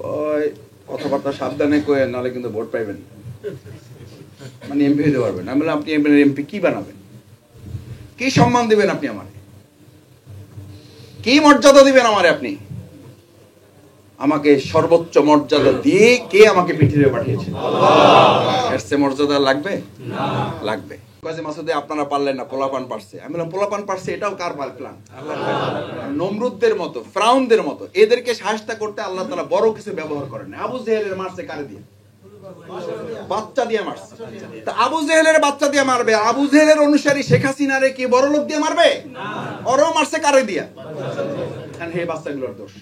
কয় কথাবার্তা সাবধানে কয়ে, নাহলে কিন্তু ভোট পাইবেন, মানে এমপি হতে পারবেন। আমি বললাম, আপনি এমপি কি বানাবেন, কি সম্মান দিবেন আপনি আমারে, কি মর্যাদা দিবেন আমারে? আপনি আমাকে সর্বোচ্চ মর্যাদা দিয়ে কে আমাকে পৃথিবীতে পাঠিয়েছেন? এর চেয়ে মর্যাদা লাগবে? লাগবে। কাজে মাসুদে আপনারা পারলেন না, পোলাপান পারছে। আমি বললাম, পোলাপান পারছে, এটাও কার প্ল্যান? নমরুদদের মতো, ফিরআউনদের মতো এদেরকে সাহায্য করতে আল্লাহ তাআলা বড় কিছু ব্যবহার করেন। আবু জেহেলের মারছে কারে দিয়ে? বাচ্চা দিয়ে মারছে। তা আবু জেহেলের বাচ্চা দিয়ে মারবে, আবু জেহেলের অনুসারী শেখ হাসিনারে কি বড় লোক দিয়ে মারবে? ওরও মারছে কারে দিয়া? হে বাচ্চাগুলোর দোষ।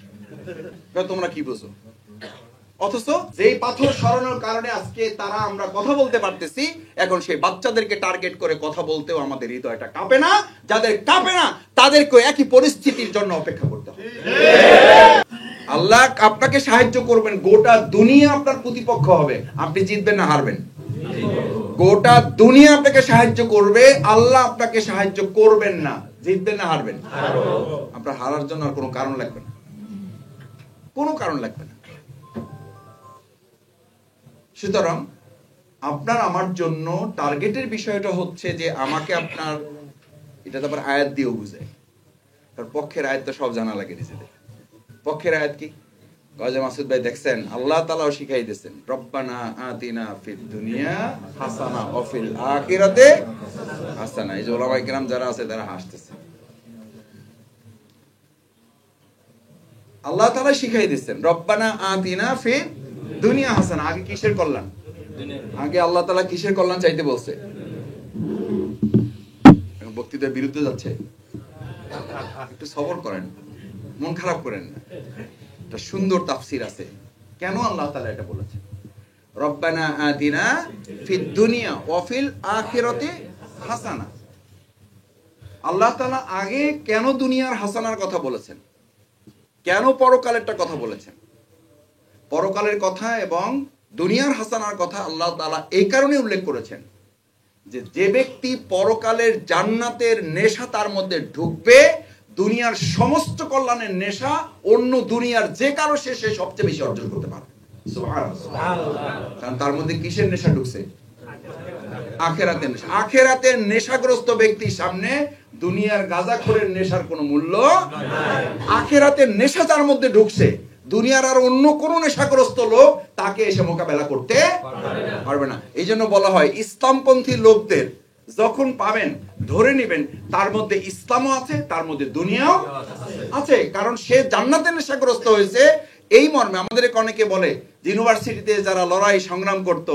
তোমরা কি বুঝো? অথচ যেই পাথর সরানোর কারণে আজকে তারা আমরা কথা বলতে পারতেছি, এখন সেই বাচ্চাদেরকে টার্গেট করে কথা বলতেও আমাদের হৃদয়টা কাঁপে না। যাদের কাঁপে না তাদেরকে একই পরিস্থিতির জন্য অপেক্ষা করতে হবে। আল্লাহ আপনাকে সাহায্য করবেন, গোটা দুনিয়া আপনার প্রতিপক্ষ হবে, আপনি জিতবেন না হারবেন? গোটা দুনিয়া আপনাকে সাহায্য করবে, আল্লাহ আপনাকে সাহায্য করবেন না, জিতবেন না হারবেন? আপনার হারার জন্য আর কোনো কারণ লাগবে না, কোনো কারণ লাগবে না। সুতরাং আপনার আমার জন্য টার্গেটের বিষয়টা হচ্ছে যে আমাকে আপনার, এটা তো আবার আয়াত দিয়েও বুঝায়, তার পক্ষের আয়াত তো সব জানা লাগে নিজেদের। পক্ষের আয়াত কি? গজে মাসুদ ভাই দেখছেন, আল্লাহ তাআলাও শিখাই দিয়েছেন, রব্বানা আতিনা ফিদ দুনিয়া হাসানা ওয়া ফিল আখিরাতে হাসানা। এই যে ওলামায়ে কেরাম যারা আছে তারা হাসতেছে। আল্লাহ তাআলা শিখাই দিয়েছেন রব্বানা আতিনা ফিদ দুনিয়া হাসানা। আগে কিসের কল্যাণ? আগে আল্লাহ তাআলা কিসের কল্যাণ চাইতে বলছে? বক্তৃতার বিরুদ্ধে যাচ্ছে, একটু সবর করেন, মন খারাপ করেন না। একটা সুন্দর তাফসীর আছে কেন আল্লাহ তাআলা এটা বলেছেন, রব্বানা আতিনা ফিদ দুনিয়া ওয়া ফিল আখিরাতি হাসানা। আল্লাহ তাআলা আগে কেন দুনিয়ার হাসানার কথা বলেছেন, কেন পরকালেরটা কথা বলেছেন? পরকালের কথা এবং দুনিয়ার হাসানার কথা আল্লাহ তাআলা এই কারণে উল্লেখ করেছেন যে যে ব্যক্তি পরকালের জান্নাতের নেশা তার মধ্যে ঢুকবে, দুনিয়ার সমস্ত কল্যাণের নেশা অন্য দুনিয়ার যে কারো সে সবচেয়ে বেশি অর্জন করতে পারবে। সুবহানাল্লাহ। কারণ তার মধ্যে কিসের নেশা ঢুকছে? আখিরাতের নেশা। আখিরাতের নেশাগ্রস্ত ব্যক্তির সামনে দুনিয়ার গাঁজাখোরের নেশার কোনো মূল্য নাই। আখিরাতের নেশা যার মধ্যে ঢুকছে, দুনিয়ার আর অন্য কোন নেশাগ্রস্ত লোক তাকে এসে মোকাবেলা করতে পারবে না। এই জন্য বলা হয় ইসলামপন্থী লোকদের যখন পাবেন ধরে নেবেন তার মধ্যে ইসলামও আছে, তার মধ্যে দুনিয়াও আছে। কারণ সে জান্নাতের নেশাগ্রস্ত হয়েছে এই মর্মে। আমাদের অনেকে বলে ইউনিভার্সিটিতে যারা লড়াই সংগ্রাম করত,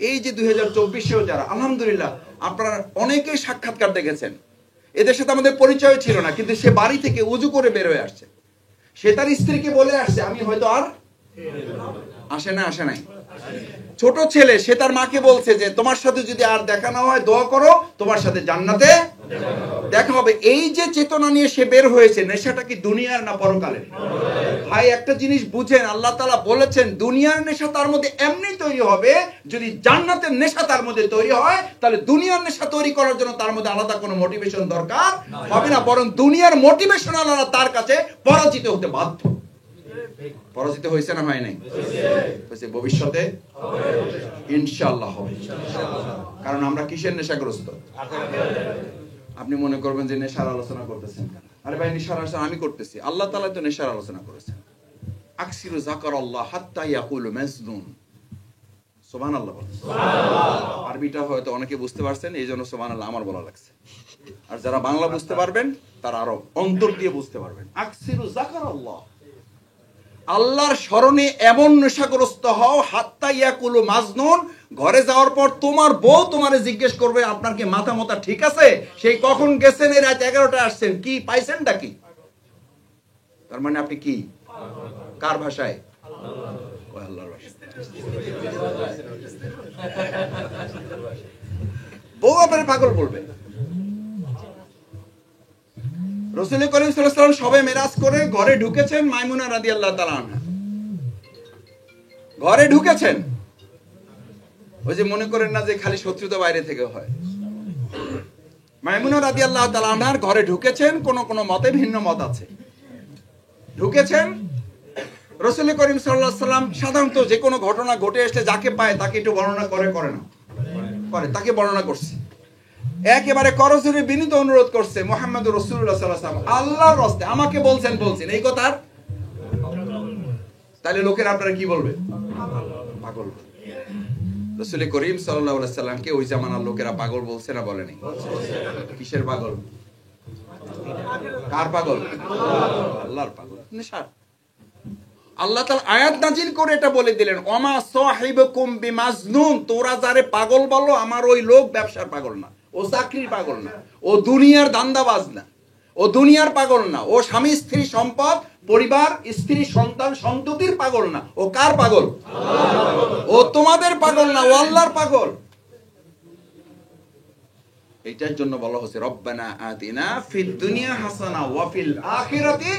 এই যে 2024-এও যারা, আলহামদুলিল্লাহ আপনারা অনেকেই সাক্ষাৎকার দেখেছেন, এদের সাথে আমাদের পরিচয় ছিল না, কিন্তু সে বাড়ি থেকে উজু করে বের হয়ে আসছে। সে তার স্ত্রীকে বলে আসছে আমি হয়তো আর আসে না, আসে নাই। ছোট ছেলে সে তার মাকে বলছে যে তোমার সাথে যদি আর দেখা না হয় দোয়া করো, তোমার সাথে জান্নাতে দেখা হবে। এই যে চেতনা নিয়ে সে বের হয়েছে, নেশাটা কি দুনিয়ার না পরকালের? ভাই একটা জিনিস বুঝেন, আল্লাহ তাআলা বলেছেন দুনিয়ার নেশা তার মধ্যে এমনি তৈরি হবে, যদি জান্নাতের নেশা তার মধ্যে তৈরি হয় তাহলে দুনিয়ার নেশা তৈরি করার জন্য তার মধ্যে আলাদা কোনো মোটিভেশন দরকার হবে না, বরং দুনিয়ার মোটিভেশন আলাদা তার কাছে পরাজিত হতে বাধ্য। পরাজিত হয়েছে না হয় নাই? হয়েছে, ভবিষ্যতে ইনশাআল্লাহ হবে। কারণ আমরা কিসের নেশাগ্রস্ত? আপনি মনে করবেন যে নেশার আলোচনা করতেছেন, আরে ভাই নেশার আলোচনা আমি করতেছি, আল্লাহ তাআলা তো নেশার আলোচনা করেছেন। আকসিরু যাকারাল্লাহ হাত্তা ইয়াকুলু মাজনুন। সুবহানাল্লাহ। সুবহানাল্লাহ। আরবিটা হয়তো অনেকে বুঝতে পারছেন, এইজন্য সুবহানাল্লাহ আমার বলা লাগছে। আর যারা বাংলা বুঝতে পারবেন তারা আরো অন্তর দিয়ে বুঝতে পারবেন। আকসিরু যাকারাল্লাহ, আল্লাহর স্মরণে এমন নেশাগ্রস্ত হও হাত্তা ইয়াকুলু মাজনুন, ঘরে যাওয়ার পর তোমার বউ তোমারে জিজ্ঞেস করবে আপনার কি মাথা মাথা ঠিক আছে, সেই কখন গেছেন, এই রাত 11টায় আসছেন, কি পাইছেনটা কি? তার মানে আপনি কি, কার ভাষায়? আল্লাহর ভাষায়। বউ আপনার পাগল বলবে। রাসূল করিম সাল্লাল্লাহু আলাইহি ওয়াসাল্লাম সবে মেরাজ করে ঘরে ঢুকেছেন, মাইমুনা রাদিয়াল্লাহু তাআলা আনহা ঘরে ঢুকেছেন। ওই যে মনে করেন না যে খালি শত্রুতা বাইরে থেকে হয়। মাইমুনা রাদিয়াল্লাহু তাআলা আনহার ঘরে ঢুকেছেন, কোন কোন মতে ভিন্ন মত আছে। ঢুকেছেন, রাসূল করিম সাল্লাল্লাহু আলাইহি সাল্লাম সাধারণত যে কোনো ঘটনা ঘটে আসলে যাকে পায় তাকে একটু বর্ণনা করে না করে, তাকে বর্ণনা করছে। একেবারে করজোরে বিনীত অনুরোধ করছে, মুহাম্মদুর রাসূলুল্লাহ সাল্লাল্লাহু আলাইহি ওয়াসাল্লাম আল্লাহর রাস্তে আমাকে বলছেন এই কথার। তাহলে লোকের আপনারা কি বলবে? পাগল। রাসূল করিম সাল্লাল্লাহু আলাইহি সাল্লামকে ওই জামানার লোকেরা পাগল বলছে না বলেনি? কিসের পাগল? কার পাগল? আল্লাহর পাগল। নেশা। আল্লাহ তাআলা আয়াত নাজিল করে এটা বলে দিলেন, ওমা সাহিবুকুম বিমাজনুন, তোরা যারে পাগল বলো আমার ওই লোক ব্যবসার পাগল না, ও চাকরির পাগল না, ও দুনিয়ার দান্দাবাজ না, ও দুনিয়ার পাগল না, ও স্বামী স্ত্রী সম্পদ পরিবার স্ত্রী সন্তান সন্ততির পাগল না, ও কার পাগল? ও তোমাদের পাগল না, ও আল্লাহর পাগল। এইটার জন্য বলা হচ্ছে রব্বানা আতিনা ফিদ দুনিয়া হাসানা ওয়া ফিল আখিরাতি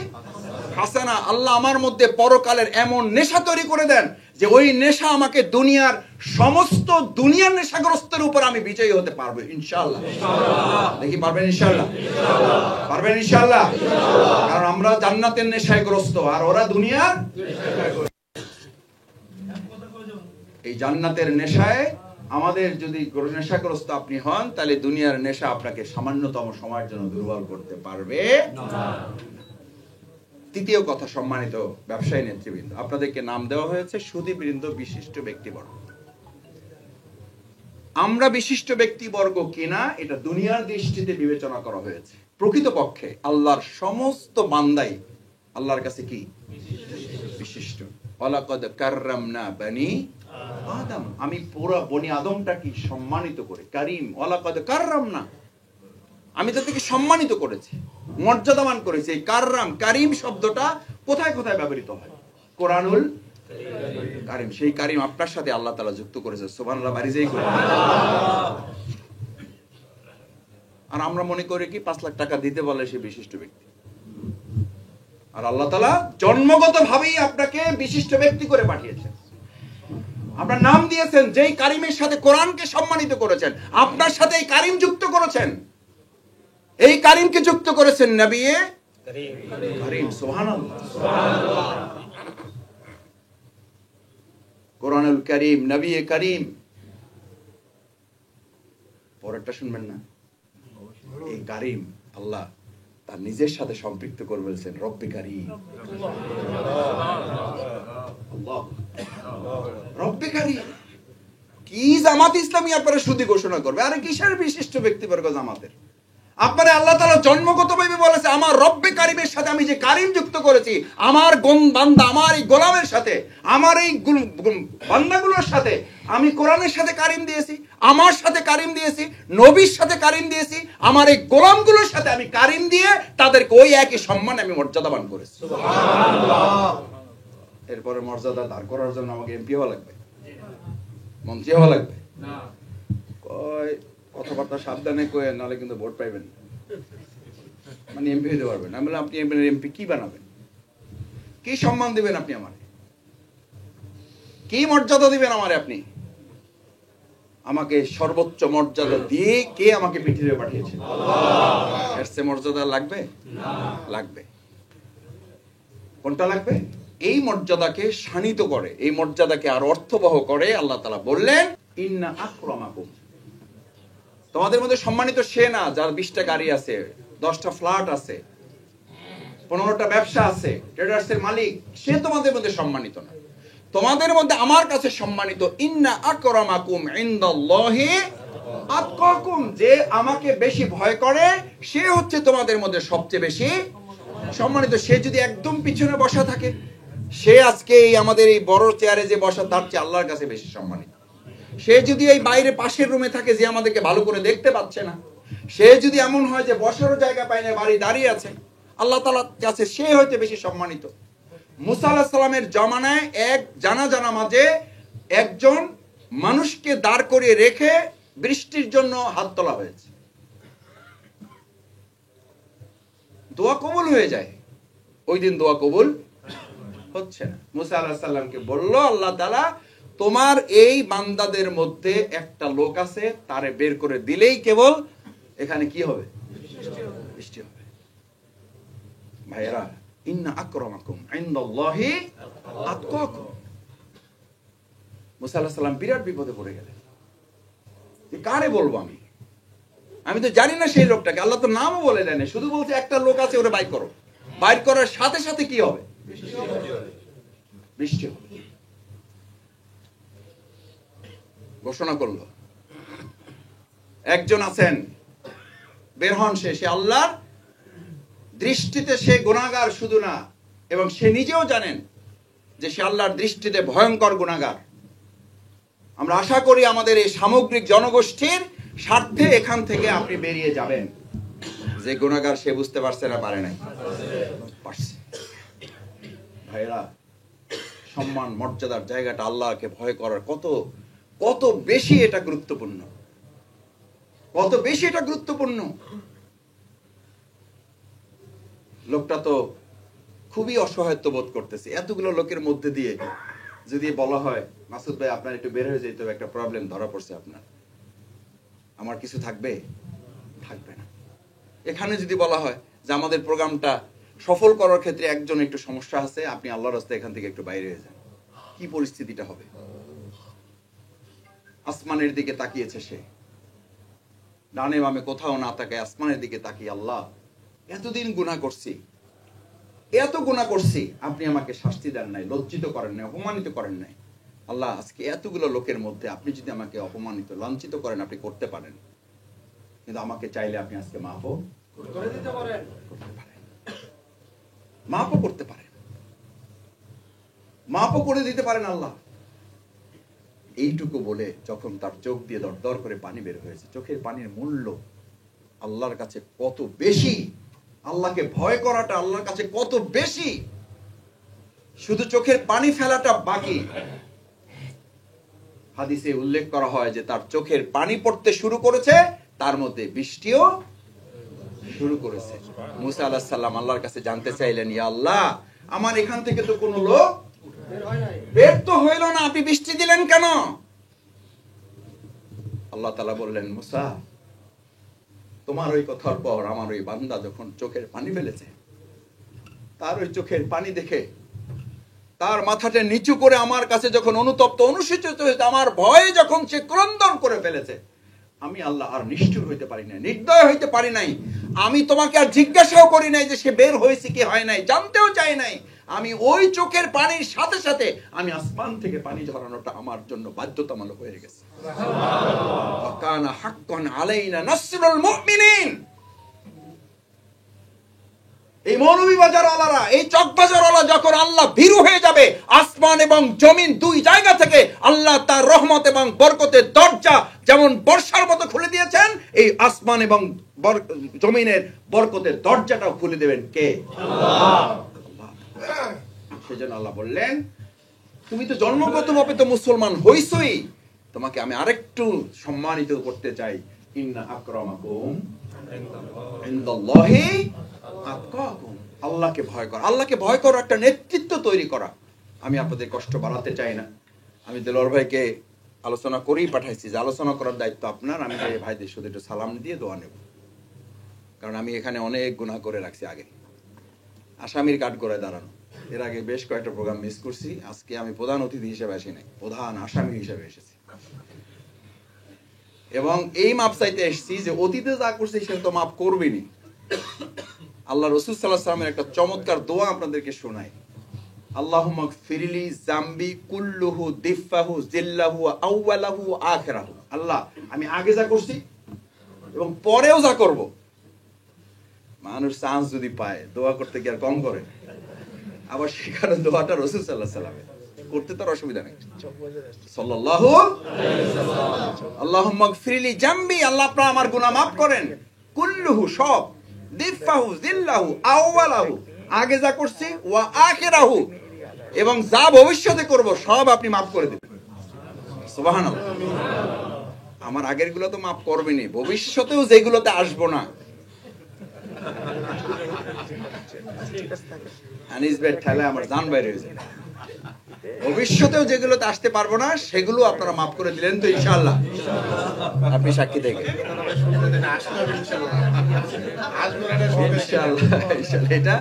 হাসানা। আল্লাহ আমার মধ্যে পরকালের এমন নেশা তৈরি করে দেন যে ওই নেশা আমাকে দুনিয়ার সমস্ত দুনিয়ার নেশাগ্রস্তের উপর আমি বিজয়ী হতে পারবো ইনশাআল্লাহ। দেখি পারবেন ইনশাআল্লাহ? পারবেন ইনশাআল্লাহ? কারণ আমরা জান্নাতের নেশায় গ্রস্ত আর ওরা দুনিয়ার। এই জান্নাতের নেশায় আমাদের যদি নেশাগ্রস্ত আপনি হন তাহলে দুনিয়ার নেশা আপনাকে সামান্যতম সময়ের জন্য দুর্বল করতে পারবে না। তৃতীয় কথা, সম্মানিত ব্যবসায়ী নেতৃবৃন্দ, আপনাদেরকে নাম দেওয়া হয়েছে সুধীবৃন্দ, বিশিষ্ট ব্যক্তিবর্গ। আমরা বিশিষ্ট ব্যক্তিবর্গ কিনা এটা দুনিয়ার দৃষ্টিতে বিবেচনা করা হয়েছে। প্রকৃতপক্ষে আল্লাহর সমস্ত বান্দাই আল্লাহর কাছে কি? বিশিষ্ট। ওয়ালাকাদ কাররামনা বানি আদম, আমি পুরো বনি আদমটা কি সম্মানিত করে। কারীম, ওয়ালাকাদ কাররামনা, আমি তাদেরকে সম্মানিত করেছি, মর্যাদাবান করেছি। এই কাররাম কারীম শব্দটা কোথায় কোথায় ব্যবহৃত হয়? কোরআনুল কারীম। সেই কারীম আপনার সাথে আল্লাহ তাআলা যুক্ত করেছে। সুবহানাল্লাহ, বাড়ি যাই করি। আর আমরা মনে করি কি 5 লাখ টাকা দিতে বলে সে বিশিষ্ট ব্যক্তি। আর আল্লাহ তাআলা জন্মগতভাবেই আপনাকে বিশিষ্ট ব্যক্তি করে পাঠিয়েছেন। আপনার নাম দিয়েছেন, যেই কারীমের সাথে কোরআনকে সম্মানিত করেছেন, আপনার সাথে এই কারীম যুক্ত করেছেন। এই কারীমকে যুক্ত করেছেন নবিয়ে কারীম। সুবহানাল্লাহ, সুবহানাল্লাহ। কোরআনুল কারীম, নবিয়ে কারীম। পরেরটা শুনবেন না? এই কারীম আল্লাহ তার নিজের সাথে সম্পৃক্ত করে বলছেন রব্বে কারীম। আল্লাহ, রব্বে কারীম। কি জামাত ইসলামী আপনারা শুধু ঘোষণা করবে? আরে কিসের বিশিষ্ট ব্যক্তিবর্গ জামাতের? আপনারা আল্লাহ তাআলা জন্মগতভাবে বলেছে আমার রব্বে কারীমের সাথে আমি যে কারীম যুক্ত করেছি, আমার বান্দা, আমার এই গোলামের সাথে, আমার এই বান্দাগুলোর সাথে আমি কোরআনের সাথে কারীম দিয়েছি, আমার সাথে কারীম দিয়েছি, নবীর সাথে কারীম দিয়েছি, আমার এই গোলামগুলোর সাথে আমি কারীম দিয়ে তাদেরকে ওই একই সম্মান আমি মর্যাদাবান করেছি। সুবহানাল্লাহ। এরপরে মর্যাদা দাঁড় করার জন্য আমাকে এমপি হওয়া লাগবে, মন্ত্রী হওয়া লাগবে না। কয় কথাবার্তা সাবধানে কয়ে, নাহলে কিন্তু ভোট পাইবেন না, মানে এমপি হতে পারবেন। আমি বললাম আপনি এমপি কি বানাবেন? কি সম্মান দিবেন আপনি আমারে? কি মর্যাদা দিবেন আমারে? আপনি আমাকে সর্বোচ্চ মর্যাদা দিয়ে কে আমাকে পৃথিবীতে পাঠিয়েছেন? আল্লাহ। এর চেয়ে মর্যাদা লাগবে না? লাগবে। কোনটা লাগবে? এই মর্যাদাকে শানিত করে, এই মর্যাদাকে আর অর্থবহ করে আল্লাহ তাআলা বললেন ইন্না আকরামাকুম, তোমাদের মধ্যে সম্মানিত সে না যার 20টা গাড়ি আছে, 10টা ফ্ল্যাট আছে, 15টা ব্যবসা আছে, ট্রেডার্সের মালিক, সে তোমাদের মধ্যে সম্মানিত না। তোমাদের মধ্যে আমার কাছে সম্মানিত ইন্না আকরামাকুম ইনদাল্লাহি আতকাকুম, যে আমাকে বেশি ভয় করে সে হচ্ছে তোমাদের মধ্যে সবচেয়ে বেশি সম্মানিত। সে যদি একদম পিছনে বসা থাকে, সে আজকে এই আমাদের এই বড় চেয়ারে যে বসা, তার চেয়ে আল্লাহর কাছে বেশি সম্মানিত। সে যদি এই বাইরে পাশের রুমে থাকে, যে আমাদেরকে ভালো করে দেখতে পাচ্ছে না, সে যদি এমন হয় যে বসারও জায়গা পায় না, বাড়ি দাঁড়িয়ে আছে, আল্লাহ তাআলার কাছে সে হইতে বেশি সম্মানিত। মুসা আলাইহিস সালামের জামানায় এক জানা মাঝে একজন মানুষকে দাঁড় করিয়ে রেখে বৃষ্টির জন্য হাত তোলা হয়েছে। দোয়া কবুল হয়ে যায়, ওই দিন দোয়া কবুল হচ্ছে না। মুসা আলাইহিস সালামকে বলল আল্লাহ তাআলা, তোমার এই বান্দাদের মধ্যে একটা লোক আছে, তারে বের করে দিলেই কেবল এখানে কি হবে? বৃষ্টি হবে। ভাইয়েরা, ইন্না আকরামাকুম ইনদাল্লাহি আতকাকুম। মুসা আলাইহিস সালাম বিরাট বিপদে পড়ে গেলেন, যে কারে বলবো আমি তো জানি না সেই লোকটাকে। আল্লাহ তো নামও বলে দেয় না, শুধু বলছে একটা লোক আছে, ওরে বাইর করো। বাইর করার সাথে সাথে কি হবে? বৃষ্টি হবে। ঘোষণা করলো, একজন আছেন, বের হন। সে আল্লাহর দৃষ্টিতে সে গুনাহগার শুধু না, এবং সে নিজেও জানেন যে সে আল্লাহর দৃষ্টিতে ভয়ঙ্কর গুনাহগার। আমরা আশা করি আমাদের এই সামগ্রিক জনগোষ্ঠীর স্বার্থে এখান থেকে আপনি বেরিয়ে যাবেন। যে গুনাহগার সে বুঝতে পারছে না, পারে নাই? পারছে। ভাইরা, সম্মান মর্যাদার জায়গাটা আল্লাহকে ভয় করার কত বেশি এটা গুরুত্বপূর্ণ, কত বেশি এটা গুরুত্বপূর্ণ। লোকটা তো খুবই অসহায়ত্ব বোধ করতেছে। এতগুলো লোকের মধ্যে দিয়ে যদি বলা হয়, মাসুদ ভাই আপনার একটু বের হয়ে যেতে হবে, একটা প্রবলেম ধরা পড়ছে আপনার, আমার কিছু থাকবে না। এখানে যদি বলা হয় যে আমাদের প্রোগ্রামটা সফল করার ক্ষেত্রে একজন একটু সমস্যা আছে, আপনি আল্লাহর রাস্তায় এখান থেকে একটু বাইরে হয়ে যান, কি পরিস্থিতিটা হবে? আসমানের দিকে তাকিয়েছে সে, ডানে বামে কোথাও না তাকায় আসমানের দিকে তাকিয়ে, আল্লাহ এতদিন গুনাহ করছি, এত গুনাহ করছি, আপনি আমাকে শাস্তি দেন নাই, লজ্জিত করেন নাই, অপমানিত করেন নাই। আল্লাহ, আজকে এতগুলো লোকের মধ্যে আপনি যদি আমাকে অপমানিত, লাঞ্ছিত করেন, আপনি করতে পারেন, কিন্তু আমাকে চাইলে আপনি আজকে মাফও করে দিতে পারেন, মাফও করতে পারেন, মাফও করে দিতে পারেন আল্লাহ। এইটুকু বলে যখন তার চোখ দিয়ে দরদর করে পানি বের হয়েছে, চোখের পানির মূল্য আল্লাহর কাছে কত বেশি, আল্লাহকে ভয় করাটা আল্লাহর কাছে কত বেশি, শুধু চোখের পানি ফেলাটা বাকি। হাদিসে উল্লেখ করা হয় যে তার চোখের পানি পড়তে শুরু করেছে, তার মধ্যে বৃষ্টিও শুরু করেছে। মুসা আলাইহিস সালাম আল্লাহর কাছে জানতে চাইলেন, ইয়া আল্লাহ, আমার এখান থেকে তো কোনো লোক বের তো হইল না, আপনি বৃষ্টি দিলেন কেন? আল্লাহ তাআলা বললেন, মুসা, তোমার ওই কথার পর আমার ওই বান্দা যখন চোখের পানি ফেলেছে, তার ওই চোখের পানি দেখে তার মাথাটা নিচু করে আমার কাছে যখন অনুতপ্ত, অনুশোচিত হয়েছে, আমার ভয়ে যখন সে ক্রন্দন করে ফেলেছে, আমি আল্লাহ আর নিষ্ঠুর হইতে পারি নাই, নির্দয় হইতে পারি নাই। আমি তোমাকে আর জিজ্ঞাসাও করি নাই যে সে বের হয়েছে কি হয় নাই, জানতেও চাই নাই। আমি ওই চোখের পানির সাথে সাথে আমি আসমান থেকে পানি ঝরানোটা আমার জন্য বাধ্যতামূলক হয়ে গেছে। কানা হাক্কান আলাইনা নাসরুল মুমিনিন। এই মৌলভীবাজার ওয়ালারা, এই চকবাজার ওয়ালা যখন আল্লাহ ভীরু হয়ে যাবে, আসমান এবং জমিন দুই জায়গা থেকে আল্লাহ তার রহমত এবং বরকতের দরজা যেমন বর্ষার মতো খুলে দিয়েছেন, এই আসমান এবং জমিনের বরকতের দরজাটাও খুলে দেবেন কে? আল্লাহ। সেজন্য আল্লাহ বললেন, তুমি তো জন্মগতভাবে তো মুসলমান হইছই, তোমাকে আমি আরেকটু সম্মানিত করতে চাই। ইন্না আকরামাকুম ইনদাল্লাহি আতকাকুম। আল্লাহকে ভয় করা, আল্লাহকে ভয় করার একটা নেতৃত্ব তৈরি করা। আমি আপনাদের কষ্ট বাড়াতে চাই না। আমি দেলোয়ার ভাইকে আলোচনা করেই পাঠাইছি যে আলোচনা করার দায়িত্ব আপনার। আমি ভাইদের শুধু একটু সালাম দিয়ে দোয়া নেব, কারণ আমি এখানে অনেক গুনাহ করে রাখছি। আগে আসামির কাঠগড়ায় দাঁড়ানো, এর আগে বেশ কয়েকটা প্রোগ্রাম মিস করছি। আজকে আমি প্রধান অতিথি হিসেবে আসি নাই, প্রধান আসামি হিসেবে এসেছি, এবং এই মাপ চাইতে এসেছি যে অতীতে যা করছি সে তো মাপ করবেনি। আল্লাহ রাসূল সাল্লাল্লাহু আলাইহি ওয়াসাল্লামের একটা চমৎকার দোয়া আপনাদেরকে শোনাই। আল্লাহুম্মা গফিরলি জামবি কুল্লুহু দিফাহু জিল্লাহু আউওয়ালাহু আখিরাহু। আল্লাহ, আমি আগে যা করছি এবং পরেও যা করব, মানুষ চান্স যদি পায় দোয়া করতে কি আর কম করে? আবার সেখানে দোয়াটা রাসূল সাল্লাল্লাহু আলাইহি ওয়াসাল্লামের, করতে তার অসুবিধা নেই। সাল্লাল্লাহু আলাইহি ওয়াসাল্লাম, আল্লাহুম্মা গফিরলি জামবি, আল্লাহ আপনি আমার গুনাহ maaf করেন, কুল্লুহু সব, দিফাহু জিল্লাহু আউওয়ালাহু আগে যা করছি, ওয়া আখিরাহু এবং যা ভবিষ্যতে করব সব আপনি maaf করে দিবেন। সুবহানাল্লাহ। আমার আগের গুলো তো maaf করবেনই, ভবিষ্যতেও যেগুলোতে আসবো না। আনিস ভাই ঠেলে আমার জান বাইরে হয়ে যায়। ভবিষ্যতেও যেগুলোতে আসতে পারবো না সেগুলো আপনারা মাফ করে দিলেন তো ইনশাআল্লাহ? আপনি সাক্ষী থেকে এটা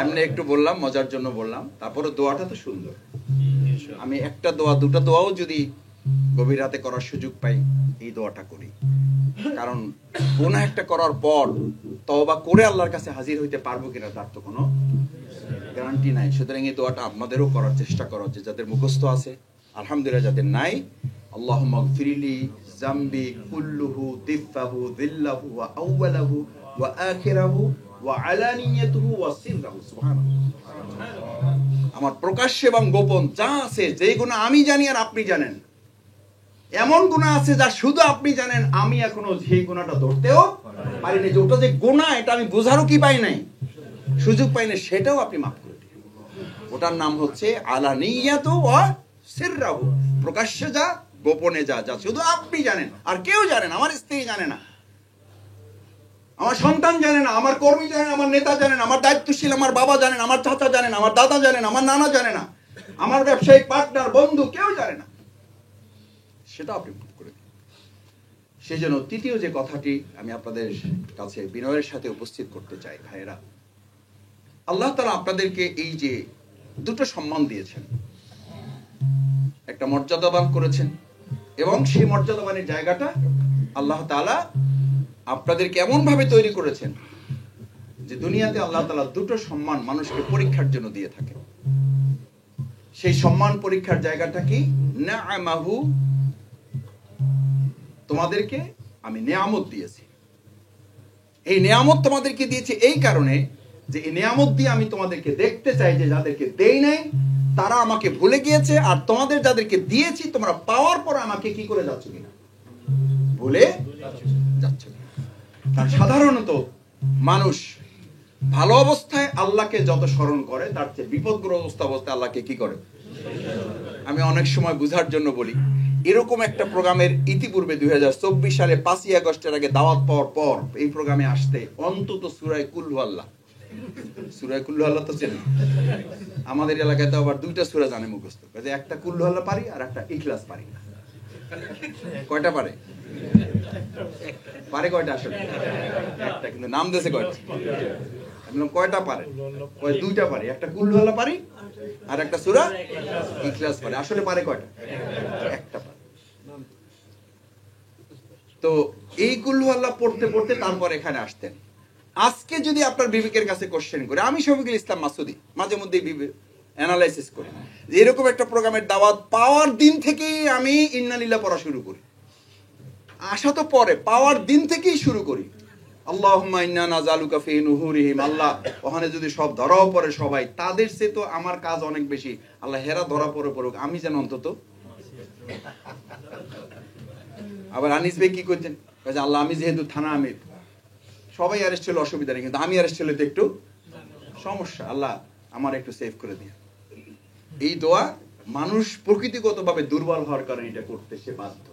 এমনি একটু বললাম, মজার জন্য বললাম। তারপরে দোয়াটা তো সুন্দর। আমি একটা দোয়া, দুটা দোয়াও যদি গভীর রাতে করার সুযোগ পাই, এই দোয়াটা করি। কারণ গুনাহ একটা করার পর তওবা করে আল্লাহর কাছে হাজির হইতে পারবো কিনা তার তো কোনো গ্যারান্টি নাই। সুতরাং এই দোয়াটা আপনাদেরও করার চেষ্টা করা হচ্ছে, যাদের মুখস্থ আছে আলহামদুলিল্লাহ, যাদের নাই আল্লাহুম্মা গফিরলি যামবি কুল্লুহু দিফাহু যিল্লাহু ওয়া আউওয়ালাহু ওয়া আখিরাহু ওয়া আলানিয়াতুহু ওয়া সিররাহু। সুবহানাল্লাহ। আমার প্রকাশ্য এবং গোপন যা আছে, যেই গুনাহ আমি জানি আর আপনি জানেন, এমন গুনাহ আছে যা শুধু আপনি জানেন, আমি এখনো সেই গুনাহটা ধরতেও পারিনি, যে ওটা যে গুনাহ এটা আমি বোঝারও কি পাই নাই, সুযোগ পাই না, সেটাও আপনি মাফ করে দিন। ওটার নাম হচ্ছে আলানিয়াতু ওয়া সিররাহু, প্রকাশ্যে যা, গোপনে যা, যা শুধু আপনি জানেন আর কেউ জানে না। আমার স্ত্রী জানে না, আমার সন্তান জানে না, আমার কর্মী জানে না, আমার নেতা জানে না, আমার দায়িত্বশীল আমার বাবা জানে না, আমার চাচা জানে না, আমার দাদা জানে না, আমার নানা জানে না, আমার ব্যবসায়িক পার্টনার বন্ধু কেউ জানে না, সেটা আপনি মাফ করে দিন। সেই জন্য তৃতীয় যে কথাটি আমি আপনাদের কাছে বিনয়ের সাথে উপস্থিত করতে চাই, ভাইয়েরা, আল্লাহ তাআলা আপনাদেরকে এই যে দুটো সম্মান দিয়েছেন, একটা মর্যাদাবান করেছেন, এবং সেই মর্যাদাবানের জায়গাটা আল্লাহ তাআলা আপনাদেরকে এমন ভাবে তৈরি করেছেন যে দুনিয়াতে আল্লাহ তাআলা দুটো সম্মান মানুষকে পরীক্ষার জন্য দিয়ে থাকে। সেই সম্মান পরীক্ষার জায়গাটা কি? নিআমাহু, তোমাদেরকে আমি নিয়ামত দিয়েছি। এই নিয়ামত তোমাদেরকে দিয়েছি এই কারণে যে এই নিয়ামত দিয়ে আমি তোমাদেরকে দেখতে চাই যে যাদেরকে দেই নাই তারা আমাকে ভুলে গিয়েছে, আর তোমাদের যাদেরকে দিয়েছি তোমরা পাওয়ার পর আমাকে কি করে যাচ্ছ কিনা, ভুলে যাচ্ছ কিনা। কারণ সাধারণত মানুষ ভালো অবস্থায় আল্লাহকে যত স্মরণ করে তার চেয়ে বিপদগ্রস্ত অবস্থায় আল্লাহকে কি করে। আমি অনেক সময় বুঝার জন্য বলি, এরকম একটা প্রোগ্রামের ইতিপূর্বে 2024 সালে 5ই আগস্টের আগে দাওয়াত পাওয়ার পর এই প্রোগ্রামে আসতে অন্তত সূরা কুল হু আল্লাহ, সূরা কুল হু আল্লাহ তো চেনেন, আমাদের এলাকায় তো আবার দুইটা সূরা জানে মুখস্থ, যে একটা কুল হু আল্লাহ পারি আর একটা ইখলাস পারি না। কয়টা পারে? পারে কয়টা? আসলে একটা, কিন্তু নাম দিয়েছে কয়টা। আমি কয়টা পারে? ওই দুইটা পারি, একটা কুল হু আল্লাহ পারি আর একটা সূরা ইখলাস পারি। আসলে পারে কয়টা? একটা পারে। তো এই কুল হু আল্লাহ পড়তে পড়তে তারপর এখানে আসতেন। আজকে যদি আপনার বিবেকের কাছে কোশ্চেন করে, আমি শফিকুল ইসলাম মাসুদি মাঝে মধ্যে অ্যানালাইসিস করি, যে এরকম একটা প্রোগ্রামের দাওয়াত পাওয়ার দিন থেকেই আমি ইন্নালিল্লাহ পড়া শুরু করি। আসা তো পরে, পাওয়ার দিন থেকেই শুরু করি। আল্লাহুম্মা ইন্না নাযালুকা ফি নুহুরিহিম, আল্লাহ ওখানে যদি সব ধরাও পড়ে সবাই, তাদের চেয়ে তো আমার কাজ অনেক বেশি, আল্লাহ হেরা ধরা পড়ে পড়ুক, আমি যেন অন্তত। আবার আনিস ভাই কি করছেন, আল্লাহ আমি যেহেতু থানা আমির, সবাই অ্যারেস্ট হলে অসুবিধা নেই, কিন্তু আমি অ্যারেস্ট হলে তো একটু সমস্যা, আল্লাহ আমার একটু সেভ করে দিয়ে। এই দোয়া মানুষ প্রকৃতিগতভাবে দুর্বল হওয়ার কারণে এটা করতে সে বাধ্য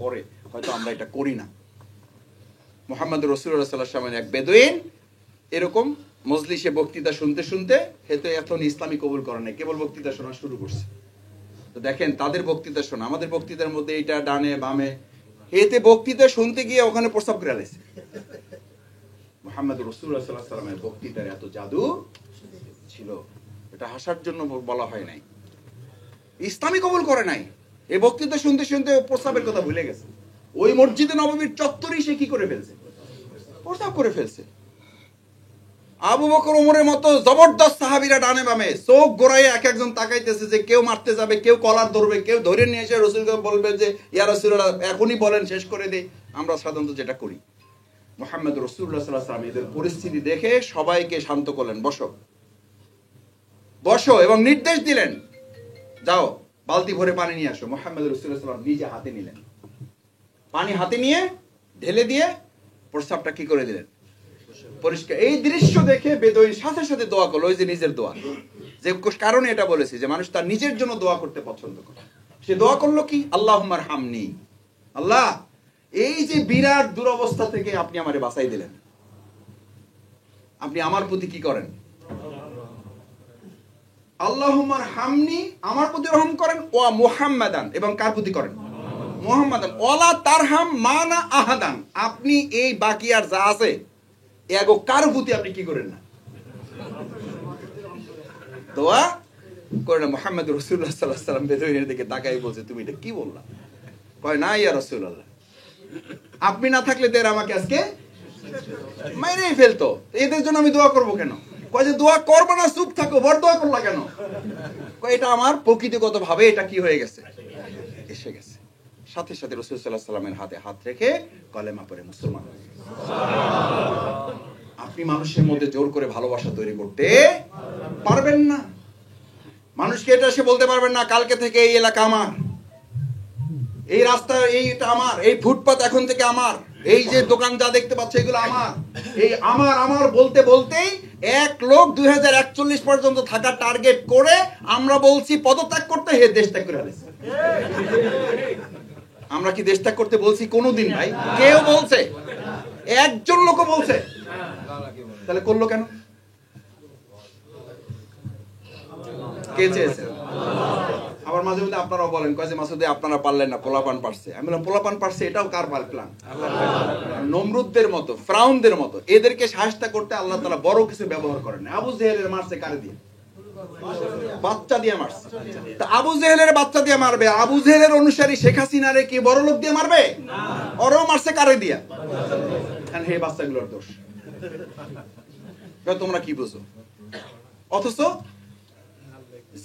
করে, হয়তো আমরা এটা করি না। মুহাম্মদ রাসূলুল্লাহ সাল্লাল্লাহু আলাইহি ওয়াসাল্লাম এক বেদুইন এরকম মজলিসে বক্তৃতা শুনতে শুনতে, হেতু এখন ইসলামী কবুল করে নাই, কেবল বক্তৃতা শোনা শুরু করছে। তো দেখেন তাদের বক্তৃতা শোনা, আমাদের বক্তৃতার মধ্যে এটা ডানে বামে, এতে বক্তৃতা শুনতে গিয়ে ওখানে প্রস্তাব করে আলাইছে। মুহাম্মদ রাসূলুল্লাহ সাল্লাল্লাহু আলাইহি ওয়াসাল্লামের বক্তৃতার এত জাদু ছিল, এটা হাসার জন্য বলা হয় নাই, ইসলামী কবুল করে নাই। এই বক্তৃতা শুনতে শুনতে প্রস্তাবের কথা ভুলে গেছে। ওই মসজিদে নববীর চত্বরেই সে কি করে ফেলছে, প্রস্তাব করে ফেলছে। আবু বকর ওমরের মতো জবরদস্ত সাহাবীরা ডানে বামে চোখ গোড়ায় এক একজন তাকাইতেছে, যে কেউ মারতে যাবে, কেউ কলার ধরবে, কেউ ধরে নিয়ে এসে রাসূলকে বলবে যে ইয়া রাসূলুল্লাহ এখনই বলেন, শেষ করে দেই। আমরা সাধারণত যেটা করি, মুহাম্মদ রাসূলুল্লাহ সাল্লাল্লাহু আলাইহি ওয়াসাল্লাম এদের পরিস্থিতি দেখে সবাইকে শান্ত করলেন, বসো বসো, এবং নির্দেশ দিলেন, যাও বালতি ভরে পানি নিয়ে আসো। মুহাম্মদ রাসূলুল্লাহ সাল্লাল্লাহু আলাইহি ওয়াসাল্লাম নিজে হাতে নিলেন, পানি হাতে নিয়ে ঢেলে দিয়ে প্রস্তাবটা কি করে দিলেন, পরিষ্কার। এই দৃশ্য দেখে বেদুইন সাথে সাথে দোয়া করলো, ওই যে নিজের দোয়া, যে কারণে এটা বলেছি যে মানুষ তার নিজের জন্য দোয়া করতে পছন্দ করে। সে দোয়া করলো কি, আল্লাহুম্মা আরহামনি, আল্লাহ এই যে বিরাট দুরবস্থা থেকে আপনি আমারে বাঁচাই দিলেন, আপনি আমার প্রতি কি করেন, আল্লাহুম্মা রহামনি, আমার প্রতি রহম করেন, ওয়া মুহাম্মাদান, এবং কার প্রতি করেন? মুহাম্মাদান। ওয়ালা তারহাম মানা আহাদান, আপনি এই বাকি আর যা আছে এগো কার প্রতি আপনি কি করেন না, দোয়া করেন না। মুহাম্মদ রাসূলুল্লাহ সাল্লাল্লাহু আলাইহি ওয়াসাল্লাম বেদুইনের দিকে তাকাই বলছে, তুমি এটা কি বললা? কয়, না ইয়া রাসূলুল্লাহ, আপনি না থাকলে তো এরা আমাকে আজকে মেরেই ফেলতো, এদের জন্য আমি দোয়া করবো কেন? কয় যে দোয়া করবো না, চুপ থাকো, বড় দোয়া করলা কেন? কয় এটা আমার প্রকৃতিগত ভাবে এটা কি হয়ে গেছে, এসে গেছে। সাথে সাথে রাসূল সাল্লাল্লাহু আলাইহি ওয়াসাল্লামের হাতে হাত রেখে কলেমা পড়ে মুসলমান। আপনি মানুষের মধ্যে জোর করে ভালোবাসা তৈরি করতে পারবেন না। মানুষকে এটা সে বলতে পারবেন না, কালকে থেকে এই এলাকা আমার, এই রাস্তা এইটা আমার, এই ফুটপাত এখন থেকে আমার, এই যে দোকান যা দেখতে পাচ্ছ এগুলো আমার, এই আমার আমার বলতে বলতেই এক লোক 2041 পর্যন্ত থাকা টার্গেট করে আমরা বলছি পদত্যাগ করতে, হে দেশ ত্যাগ করে ফেলেছে। আমরা কি দেশ ত্যাগ করতে বলছি কোনোদিন? ভাই কেউ বলছে? একজন লোকও বলছে? তাহলে করলো কেন? কে চেয়েছে? আবার মাঝে মধ্যে আপনারাও বলেন, কয় যে মাসুদ আপনারা পারলেন না, পোলাপান পারছে। আমি বললাম পোলাপান পারছে এটাও কার প্ল্যান? নমরুদদের মতো, ফিরাউনদের মতো এদেরকে সাহায্য করতে আল্লাহ তাআলা বড় কিছু ব্যবহার করেন। আবু জেহেলের মারছে কারে দিয়ে? বাচ্চা দিয়ে মারছে। তা আবু জেহেলের বাচ্চা দিয়ে মারবে, আবু জেহেলের অনুসারী শেখ হাসিনারে কি বড় লোক দিয়ে মারবে? ওরও মারছে কারে দিয়া? কারণ হে বাচ্চাগুলোর দোষ। তোমরা কি বুঝো? অথচ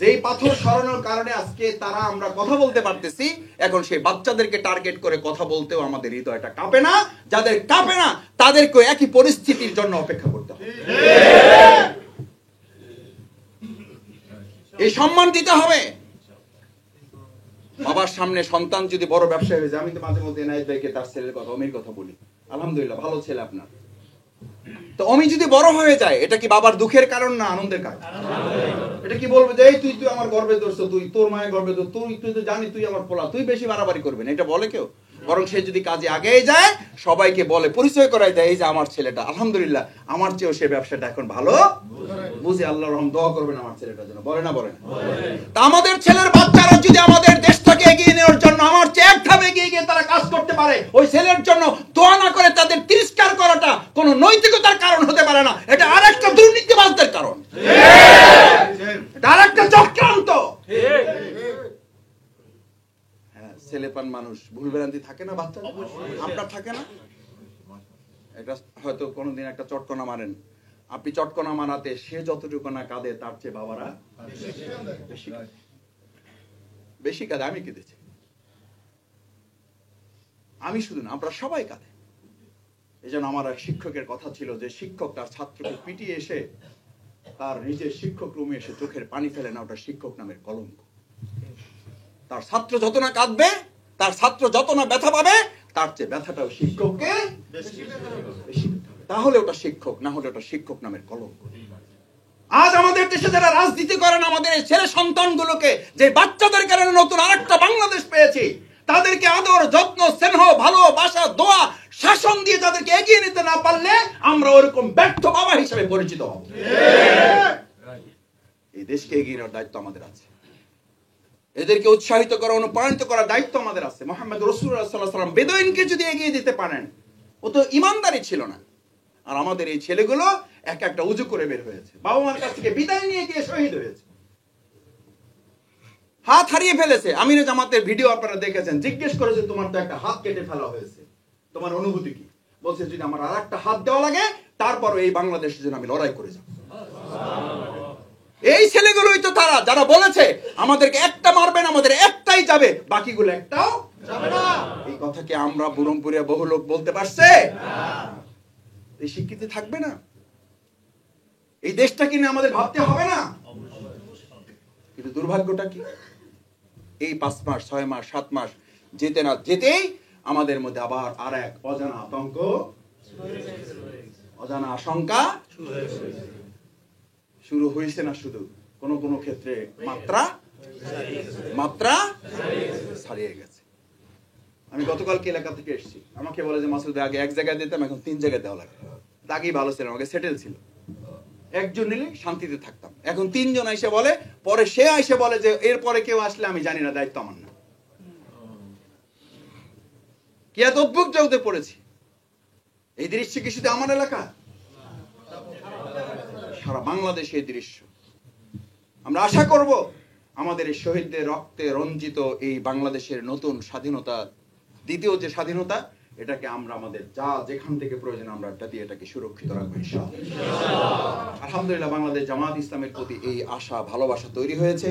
যেই পাথর সরানোর কারণে আজকে তারা আমরা কথা বলতে পারতেছি, এখন সেই বাচ্চাদেরকে টার্গেট করে কথা বলতেও আমাদের হৃদয়টা কাঁপে না। যাদের কাঁপে না তাদেরকে একই পরিস্থিতির জন্য অপেক্ষা করতে হবে। এই সম্মান দিতে হবে। বাবার সামনে সন্তান যদি বড় ব্যবসায়ী হয়ে যায়, আমি তো মাঝে মধ্যে এনায়েত ভাইকে তার ছেলের কথা, অমির কথা বলি, আলহামদুলিল্লাহ ভালো ছেলে আপনার, তো অমি যদি বড় হয়ে যায় এটা কি বাবার দুঃখের কারণ না আনন্দের কারণ? এটা কি বলবে যে এই তুই তুই আমার গর্বে ধরছ, তুই তোর মায়ের গর্বে ধর, তুই তুই তো জানি তুই আমার পোলা, তুই বেশি বাড়াবাড়ি করবে না, এটা বলে কেউ? বরং সে যদি কাজে আগে যায় সবাইকে বলে, পরিচয় করাই দেয়, এই যে আমার ছেলেটা আলহামদুলিল্লাহ আমার চেয়েও সে ব্যবসাটা এখন ভালো বুঝে, আল্লাহর রহম, দোয়া করবেন আমার ছেলেটার জন্য, বলে না? বলে না? তা আমাদের ছেলের বাচ্চারা যদি আমাদের দেশটাকে এগিয়ে নেওয়ার জন্য আমার চেয়ে এক ধাপ এগিয়ে গিয়ে তারা কাজ করতে পারে, ওই ছেলের জন্য দোয়া না করে তাদের তিরস্কার করাটা কোনো নৈতিকতার কারণ হতে পারে না। এটা আরেকটা দুর্নীতিবাজদের কারণ, এটা আরেকটা চক্রান্ত। ছেলেপান মানুষ, ভুল ভ্রান্তি থাকে না বাচ্চা? আপনার থাকে না? এটা হয়তো কোনোদিন একটা চটকনা মারেন, আপনি চটকনা মারাতে সে যতটুকু না কাঁদে তার চেয়ে বাবারা বেশি কাঁদে। আমি কেঁদেছি, আমি শুধু না, আমরা সবাই কাঁদে। এই জন্য আমার এক শিক্ষকের কথা ছিল যে শিক্ষক তার ছাত্রকে পিটিয়ে এসে তার নিজের শিক্ষক রুমে এসে চোখের পানি ফেলে না, ওটা শিক্ষক নামের কলঙ্ক। তার ছাত্র যত না কাঁদবে, তার ছাত্র যত না ব্যথা পাবে, তার চেয়ে ব্যথাটাও শিক্ষককে বেশি, তাহলে ওটা শিক্ষক, না হলে ওটা শিক্ষক নামের কলঙ্ক। আজ আমাদের দেশে যারা রাজনীতি করেন, আমাদের এই ছেলে সন্তানগুলোকে, যে বাচ্চাদের কারণে নতুন আরেকটা বাংলাদেশ পেয়েছি, তাদেরকে আদর যত্ন স্নেহ ভালোবাসা দোয়া শাসন দিয়ে তাদেরকে এগিয়ে নিতে না পারলে আমরা ওরকম ব্যর্থ বাবা হিসেবে পরিচিত হব। এই দেশকে এগিয়ে নেওয়ার দায়িত্ব আমাদের আছে, এদেরকে উৎসাহিত করা, অনুপ্রাণিত করার দায়িত্ব আমাদের আছে। মুহাম্মদ রাসূলুল্লাহ সাল্লাল্লাহু আলাইহি ওয়াসাল্লাম বেদুইনকে যদি এগিয়ে দিতে পারেন, ও তো ইমানদারি ছিল না। আর আমাদের এই ছেলেগুলো এক একটা উজু করে বের হয়েছে, বাবা মার কাছ থেকে বিদায় নিয়ে গিয়ে শহীদ হয়েছে, হাত হারিয়ে ফেলেছে। আমিরে জামাতের ভিডিও আপনারা দেখেছেন, জিজ্ঞেস করেছে তোমার তো একটা হাত কেটে ফেলা হয়েছে, তোমার অনুভূতি কি? বলছে যদি আমার আর একটা হাত দেওয়া লাগে তারপরও এই বাংলাদেশের জন্য আমি লড়াই করে যাব। এই ছেলেগুলোই তো তারা যারা বলেছে আমাদেরকে একটা মারবেন, আমাদের একটাই যাবে, বাকিগুলো একটাও যাবে না। এই কথা কি আমরা বুরমপুরে বহু লোক বলতে পারছে? এই স্বীকৃতি থাকবে না? এই দেশটা কিনে আমাদের ভাবতে হবে না? কিন্তু দুর্ভাগ্যটা কি, এই 5 মাস 6 মাস 7 মাস যেতে না যেতেই আমাদের মধ্যে আবার আর এক অজানা আতঙ্ক, অজানা আশঙ্কা শুরু হয়েছে। না শুধু কোন কোন ক্ষেত্রে মাত্রা ছাড়িয়ে গেছে। আমি গতকালকে এলাকা থেকে এসেছি, আমাকে বলে যে মাসুদ আগে এক জায়গায় দিতাম, এখন 3 জায়গায় দেওয়া লাগে। আগেই ভালো ছিল, আমাকে সেটেল ছিল, একজন নিলে শান্তিতে থাকতাম। এখন 3 জন এসে বলে, পরে সে এসে বলে যে এরপরে কেউ আসলে আমি জানি না, দায়িত্ব আমার না। কি এত অদ্ভুত জগতে পড়েছি। এই দৃশ্য কি শুধু আমার এলাকা? সারা বাংলাদেশে এই দৃশ্য। আমরা আশা করব আমাদের এই শহীদদের রক্তে রঞ্জিত এই বাংলাদেশের নতুন স্বাধীনতা, দ্বিতীয় যে স্বাধীনতা, এটাকে আমরা আমাদের যা যেখান থেকে প্রয়োজন আমরা এটা দিয়ে এটাকে সুরক্ষিত রাখবো ইনশাআল্লাহ। আলহামদুলিল্লাহ, বাংলাদেশ জামাত ইসলামের প্রতি এই আশা ভালোবাসা তৈরি হয়েছে।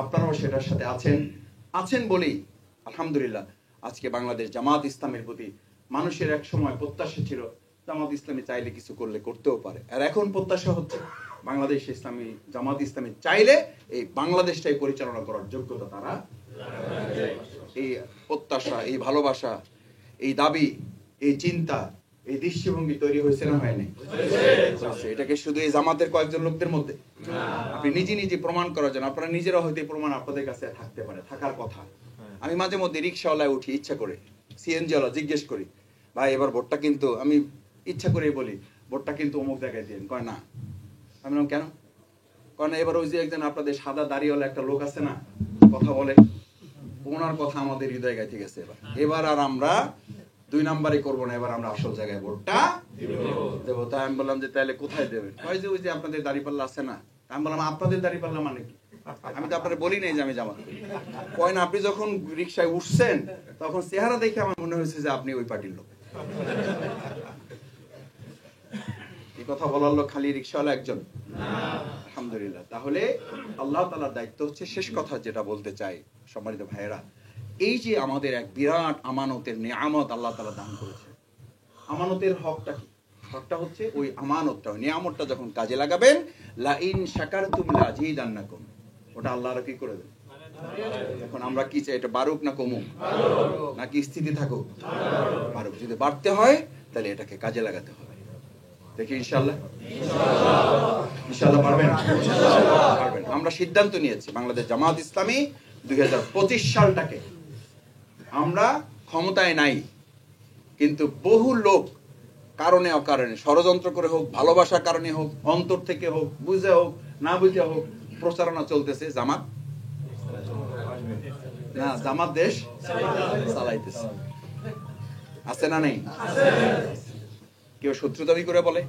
আপনারাও সেটার সাথে আছেন বলেই আলহামদুলিল্লাহ আজকে বাংলাদেশ জামাত ইসলামের প্রতি মানুষের এক সময় প্রত্যাশা ছিল জামাত ইসলামী চাইলে কিছু করলে করতেও পারে, আর এখন প্রত্যাশা হচ্ছে বাংলাদেশ ইসলামী জামাত ইসলামী চাইলে এই বাংলাদেশটাই পরিচালনা করার যোগ্যতা তারা। এই প্রত্যাশা, এই ভালোবাসা, এই দাবি, এই চিন্তা, এই দৃষ্টিভঙ্গি তৈরি হয়েছে না হয়নি? এটাকে শুধু এই জামাতের কয়েকজন লোকদের মধ্যে আপনি নিজে প্রমাণ করার জন্য, আপনারা নিজেরা হয়তো প্রমাণ আপনাদের কাছে থাকতে পারে, থাকার কথা। আমি মাঝে মধ্যে রিক্সাওয়ালায় উঠি ইচ্ছা করে, সিএনজি ওয়ালা জিজ্ঞেস করি, ভাই এবার ভোটটা কিন্তু, আমি ইচ্ছা করেই বলি ভোটটা কিন্তু অমুক জায়গায় দিন। কয় না। আমি বললাম কেন? কয় না, এবার ওই যে একজন আপনাদের সাদা দাড়িওয়ালা একটা লোক আছে না, কথা বলে, ওনার কথা আমাদের হৃদয় গাইতে গেছে। এবার আর আমরা 2 নাম্বারই করবো না, এবার আমরা আসল জায়গায় ভোটটা দেবো। তাই আমি বললাম যে তাহলে কোথায় দেবেন? কয় যে ওই যে আপনাদের দাড়িপাল্লা আছে না। আমি বললাম আপনাদের দাড়িপাল্লা মানে কি? আমি তো আপনারা বলি নাই যে আমি জামাত। কয় না, আপনি যখন রিক্সায় উঠছেন তখন চেহারা দেখে আমার মনে হয়েছে যে আপনি ওই পার্টির লোক। এই কথা বলার লোক খালি রিক্সাওয়ালা একজন? আলহামদুলিল্লাহ। তাহলে আল্লাহ তাআলার দায়িত্ব হচ্ছে, শেষ কথা যেটা বলতে চাই সম্মানিত ভাইয়েরা, এই যে আমাদের এক বিরাট আমানতের নিয়ামত আল্লাহ তাআলা দান করেছে। আমানতের হকটা কি? হকটা হচ্ছে ওই আমানতটা, ওই নিয়ামতটা যখন কাজে লাগাবেন, লা ইন শাকারতুম লাযিদান্নাকুম, ওটা আল্লাহর কি করে দেন। এখন আমরা কি চাই, এটা বাড়ুক না কমুক, নাকি স্থিতি থাকুক? বাড়ুক। যদি বাড়তে হয় তাহলে এটাকে কাজে লাগাতে হবে। দেখি ইনশাআল্লাহ পারবেন। আমরা সিদ্ধান্ত নিয়েছি বাংলাদেশ জামাত ইসলামী 2025 সালটাকে, আমরা ক্ষমতায় নাই কিন্তু বহু লোক কারণে অকারণে, ষড়যন্ত্র করে হোক, ভালোবাসার কারণে হোক, অন্তর থেকে হোক, বুঝে হোক না বুঝে হোক, প্রচারণা চলতেছে জামাত না, জামাত দেশ চালাইতেছে। আছে না নেই? কেউ শত্রুতামি করে বলে,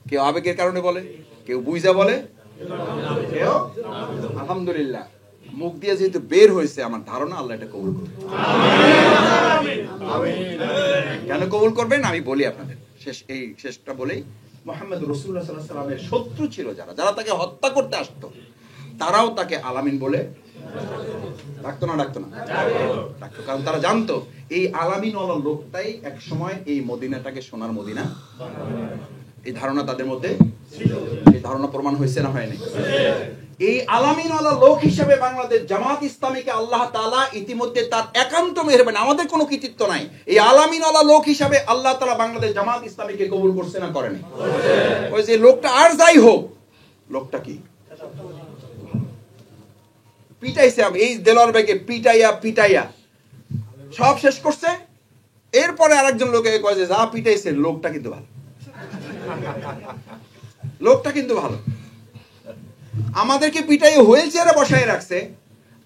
কেউ আবেগের কারণে বলে, কেউ বুঝা বলে, কেউ আলহামদুলিল্লাহ মুখ দিয়ে যেহেতু বের হয়েছে, আমার ধারণা আল্লাহ এটা কবুল করবে। কেন কবুল করবেন আমি বলি আপনাদের, শেষটা বলেই, মুহাম্মদ রাসূলুল্লাহ সাল্লাল্লাহু আলাইহি ওয়াসাল্লামের শত্রু ছিল যারা তাকে হত্যা করতে আসতো, তারাও তাকে আলামিন বলে ডাকতো না? ডাকতো। কারণ তারা জানতো এই আলামিন ওয়ালা লোকটাই এক সময় এই মদিনাটাকে সোনার মদিনা, এই ধারণা তাদের মধ্যে ছিল। এই ধারণা প্রমাণ হয়েছে না হয়নি? এই আলামিন ওয়ালা লোক হিসেবে বাংলাদেশ জামাত ইসলামীকে আল্লাহ তাআলা ইতিমধ্যে তার একান্ত মেহেরবানি, আমাদের কোনো কৃতিত্ব নাই, এই আলামিন ওয়ালা লোক হিসেবে আল্লাহ তাআলা বাংলাদেশ জামাত ইসলামীকে কবুল করছে না করেনি? ওই যে লোকটা আর যাই হোক, লোকটা কি পিটাইছে, এই দেলোয়ার ভাইকে পিটাইয়া সব শেষ করছে। এরপরে আরেকজন লোকে কয় যে যা পিটাইছে লোকটা কিন্তু ভালো, লোকটা কিন্তু ভালো। আমাদেরকে পিটাই হুইল চেয়ারে বসায় রাখছে,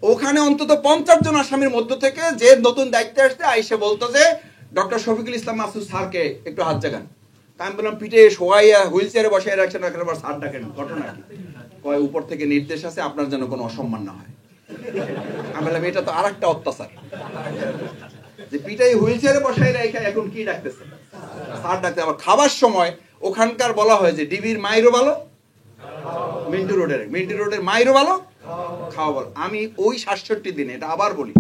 ওখানে অন্তত 50 জন আসামির মধ্য থেকে যে নতুন দায়িত্বে আসছে আইসে বলতো যে ডক্টর শফিকুল ইসলাম মাসুদ স্যারকে একটু হাত জাগান। আমি বললাম পিঠে শোয়াইয়া হুইল চেয়ারে বসায় রাখছেন, আবার স্যার ডাকেন, ঘটনা কি? কয় উপর থেকে নির্দেশ আছে আপনার যেন কোনো অসম্মান না হয়। আমি বললাম এটা তো আর একটা অত্যাচার, যে পিটাই হুইল চেয়ারে বসায় রেখে এখন কি ডাকতেছে? স্যার ডাকতে। আবার খাবার সময় ওখানকার বলা হয় যে ডিবির মাইরও ভালো, মিন্টু রোডের মাইরও ভালো, খাওয়া ভালো। আমি ওই 67 দিনে, এটা আবার বলি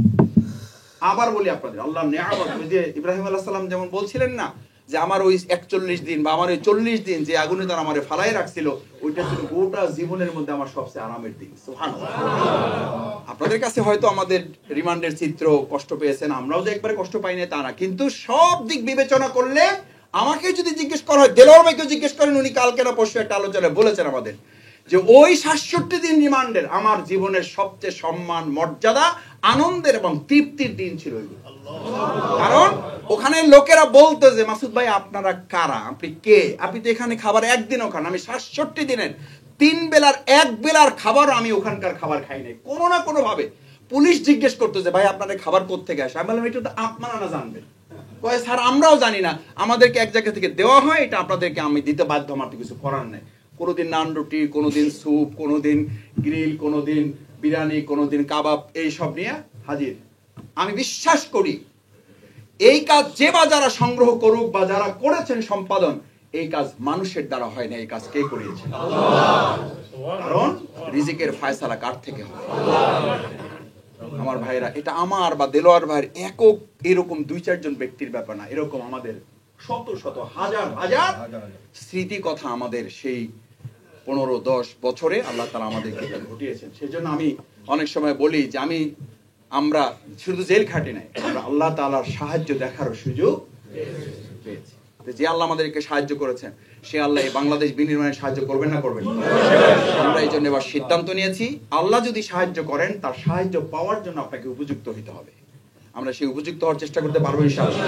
আপনাদের, আল্লাহ নিয়ামত, যে ইব্রাহিম আলাইহিস সালাম যেমন বলছিলেন না যে আমার ওই 41 দিন বা আমার ওই 40 দিন যে আগুনে তারা আমারে ফালাই রাখছিল, ওইটা ছিল গোটা জীবনের মধ্যে আমার সবচেয়ে আরামের দিন। সুবহানাল্লাহ। আপনাদের কাছে হয়তো আমাদের রিমান্ডের চিত্র কষ্ট পেয়েছেন, আমরাও যে একবারে কষ্ট পাই না তা না, কিন্তু সব দিক বিবেচনা করলে আমাকে যদি জিজ্ঞেস করা হয়, দেলোয়ার ভাইকে জিজ্ঞেস করেন, উনি কালকে না পরশু একটা আলোচনায় বলেছেন আমাদের যে ওই 67 দিন রিমান্ডের আমার জীবনের সবচেয়ে সম্মান, মর্যাদা, আনন্দের এবং তৃপ্তির দিন ছিল। কারণ ওখানে লোকেরা বলতো যে মাসুদ ভাই আপনারা কারা, আপনি কে, আপনি তো এখানে খাবার একদিনও খান। আমি ৬৭ দিনের 3 বেলার 1 বেলার খাবার আমি ওখানকার খাবার খাই নাই। কোনো না কোনো ভাবে পুলিশ জিজ্ঞেস করতো যে ভাই আপনাদের খাবার কোত্থেকে আসে। আমি বললাম এটা তো আপনারা না জানবেন। কয় স্যার আমরাও জানি না, আমাদেরকে এক জায়গা থেকে দেওয়া হয়, এটা আপনাদেরকে আমি দিতে বাধ্য, আমার তো কিছু করার নেই। কোনোদিন নান রুটি, কোনোদিন স্যুপ, কোনোদিন গ্রিল, কোনোদিন বিরিয়ানি, কোনোদিন কাবাব, এইসব নিয়ে হাজির। আমি বিশ্বাস করি এই কাজ যে বা যারা সংগ্রহ করুক বা যারা করেছেন সম্পাদন, এই কাজ মানুষের দ্বারা হয় না, এই কাজ কে করিয়েছেন? কারণ রিজিকের ফয়সালা কার থেকে হয়? আমার ভাইরা, এটা আমার বা দেলোয়ার ভাইয়ের একক এরকম 2-4 জন ব্যক্তির ব্যাপার না, এরকম আমাদের শত শত হাজার হাজার স্মৃতি কথা আমাদের সেই 15-10 বছরে আল্লাহ তাআলা আমাদেরকে ঘটিয়েছেন। সেজন্য আমি অনেক সময় বলি যে আমরা শুধু জেল খাটি নাই, আমরা আল্লাহ তাআলার সাহায্য দেখার সুযোগ পেয়েছি। যে আল্লাহ আমাদেরকে সাহায্য করেছেন, সে আল্লাহ এই বাংলাদেশ বিনির্মাণে সাহায্য করবেন না করবেন? আমরা এই জন্য এবার সিদ্ধান্ত নিয়েছি, আল্লাহ যদি সাহায্য করেন, তার সাহায্য পাওয়ার জন্য আপনাকে উপযুক্ত হতে হবে। আমরা সেই উপযুক্ত হওয়ার চেষ্টা করতে পারবো ইনশাআল্লাহ।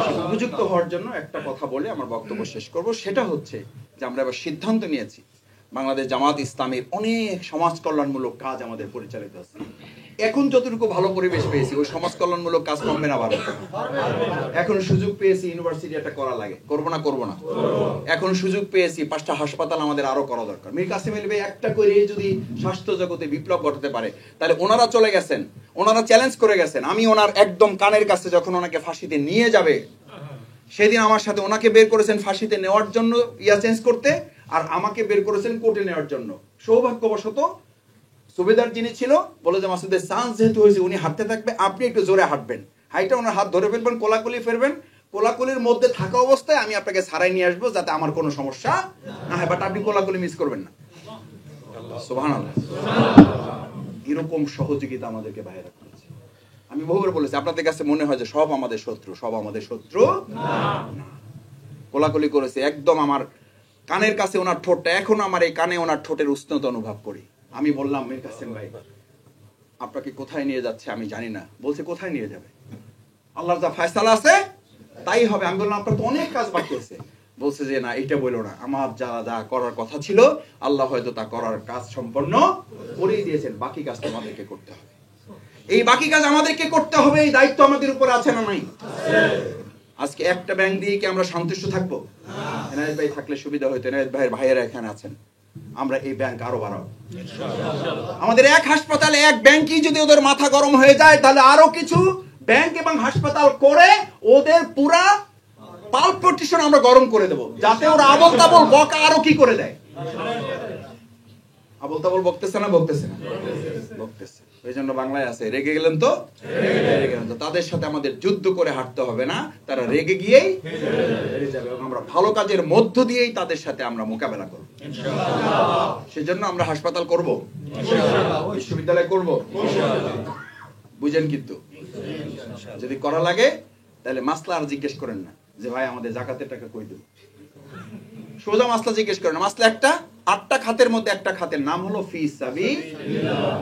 সেই উপযুক্ত হওয়ার জন্য একটা কথা বলে আমার বক্তব্য শেষ করব। সেটা হচ্ছে যে আমরা এবার সিদ্ধান্ত নিয়েছি, বাংলাদেশ জামাত ইসলামীর অনেক সমাজ কল্যাণমূলক কাজ আমাদের পরিচালিত আছে। এখন যতটুকু ভালো পরিবেশ পেয়েছি, ওই সমাজ কল্যাণমূলক কাজ কমবে না, বাড়বে। এখন সুযোগ পেয়েছি ইউনিভার্সিটি একটা করা লাগে, করবো না? করবো না? এখন সুযোগ পেয়েছি 5টা হাসপাতাল আমাদের আরো করা দরকার। মীর কাসেম আলী ভাই একটা করে যদি স্বাস্থ্য জগতে বিপ্লব ঘটাতে পারে, তাহলে ওনারা চলে গেছেন, ওনারা চ্যালেঞ্জ করে গেছেন। আমি ওনার একদম কানের কাছে যখন ওনাকে ফাঁসিতে নিয়ে যাবে, সেদিন আমার সাথে ওনাকে বের করেছেন ফাঁসিতে নেওয়ার জন্য, চেঞ্জ করতে, আর আমাকে বের করেছেন কোর্টে নেওয়ার জন্য। সৌভাগ্যবশত সুবেদার যিনি ছিল বলে যে মাসুদের চান্স যেহেতু হয়েছে, উনি হাঁটতে থাকবে, আপনি একটু জোরে হাঁটবেন, হাইটা ওনার হাত ধরে ফেলবেন, কোলাকুলি ফেরবেন, কোলাকুলির মধ্যে থাকা অবস্থায় আমি আপনাকে ছাড়াই নিয়ে আসবো, যাতে আমার কোনো সমস্যা না হয়, বাট আপনি কোলাকুলি মিস করবেন না। সুবহানাল্লাহ। এরকম সহযোগিতা আমাদেরকে বাইরে করেছে। আমি বহুবার বলেছি, আপনাদের কাছে মনে হয় যে সব আমাদের শত্রু, সব আমাদের শত্রু না। কোলাকুলি করেছে একদম আমার কানের কাছে ওনার ঠোঁটটা, এখন আমার এই কানে ওনার ঠোঁটের উষ্ণতা অনুভব করি। আমি বললাম মীর কাসেম ভাই আপনাকে কোথায় নিয়ে যাচ্ছে আমি জানি না। বলছে কোথায় নিয়ে যাবে? আল্লাহর যা ফয়সালা আছে তাই হবে। আমি বললাম আপনার তো অনেক কাজ বাকি আছে। বলছে যে না, এটা বললো না, আমার যা করার কথা ছিল আল্লাহ হয়তো তা করার কাজ সম্পন্ন করেই দিয়েছেন, বাকি কাজ তোমাদেরকে করতে হবে। এই বাকি কাজ আমাদেরকে করতে হবে, এই দায়িত্ব আমাদের উপরে আছে না নাই? আজকে একটা ব্যাংক দিয়ে কি আমরা সন্তুষ্ট থাকবো? এনায়েত ভাই থাকলে সুবিধা হইতো, এনায়েত ভাইয়ের ভাইয়েরা এখানে আছেন। আমরা এই ব্যাংক আরো বাড়াবো। আমাদের এক হাসপাতালে এক ব্যাংকই যদি ওদের মাথা গরম হয়ে যায়, তাহলে আরো কিছু ব্যাংক এবং হাসপাতাল করে ওদের পুরা পালপিটেশন আমরা গরম করে দেব, যাতে ওরা আবল তাবল বকা আরো কি করে দেয়। আবল তাবল বকতেছে না? বকতেছে না? বকতেছে। এই জন্য বাংলায় আছে, রেগে গেলেন তো তাদের সাথে আমাদের যুদ্ধ করে হাঁটতে হবে না, তারা রেগে গিয়েই হেরে যাবে, এবং আমরা ভালো কাজের মধ্য দিয়েই তাদের সাথে আমরা মোকাবেলা করব ইনশাআল্লাহ। সেজন্য আমরা হাসপাতাল করব ইনশাআল্লাহ, বিশ্ববিদ্যালয় করব ইনশাআল্লাহ। বুঝেন? কিন্তু যদি করা লাগে তাহলে মাসলা আর জিজ্ঞেস করেন না যে ভাই আমাদের যাকাতের টাকা কই দেব। সোজা মাসলা জিজ্ঞেস করেন। মাসলা একটা, 8টা খাতের মধ্যে একটা খাতের নাম হলো ফি সাবিলিল্লাহ।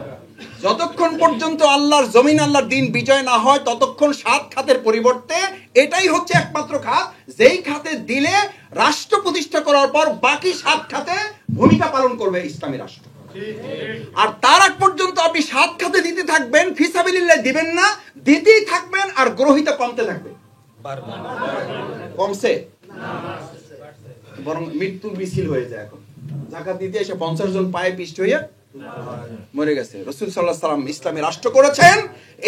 যতক্ষণ পর্যন্ত আল্লাহর জমিন, আল্লাহর দ্বীন বিজয় না হয়, ততক্ষণ 7 খাতের পরিবর্তে এটাই হচ্ছে একমাত্র খাত যেই খাতে দিলে রাষ্ট্র প্রতিষ্ঠা করার পর বাকি 7 খাতে ভূমিকা পালন করবে ইসলামী রাষ্ট্র। আর তার আগ পর্যন্ত আপনি 7 খাতে দিতে থাকবেন, ফি সাবিলিল্লাহ দিবেন না, দিতেই থাকবেন, আর গ্রহিতা কমতে থাকবে। কমছে বরং মৃত্যুর মিছিল হয়ে যায়। এখন যাকাত দিতে এসে 50 জন পায়ে পিষ্ট হয়ে মরে গেছে। রাসূল সাল্লাল্লাহু আলাইহি সাল্লাম ইসলামী রাষ্ট্র করেছেন,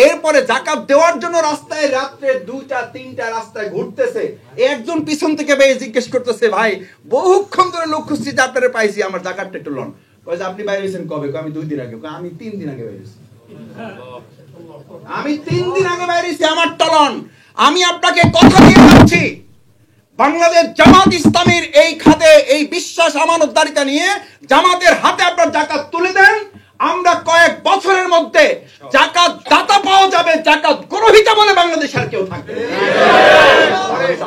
এরপরে যাকাত দেওয়ার জন্য রাস্তায় রাত্রে 2টা-3টা রাস্তায় ঘুরতেছে, একজন পিছন থেকে বেয়ে জিজ্ঞেস করতেছে ভাই বহুক্ষণ ধরে লোক খুঁজছি, আপনারা পাইছি, আমার যাকাতটা একটু লন। কয় যে আপনি বাইরে হয়েছেন কবে? আমি 2 দিন আগে। আমি 3 দিন আগে বাইরে হয়েছি। আমি 3 দিন আগে বাইরে হয়েছি, আমার টলন। আমি আপনাকে কথা দিয়ে বলছি, বাংলাদেশ জামাত ইসলামীর এই খাতে এই বিশ্বাস আমানতদারিতা নিয়ে জামাতের হাতে আপনার যাকাত তুলে দেন, আমরা কয়েক বছরের মধ্যে যাকাত দাতা পাওয়া যাবে, যাকাত গ্রহীতা বলে বাংলাদেশ আর কেউ থাকবে না।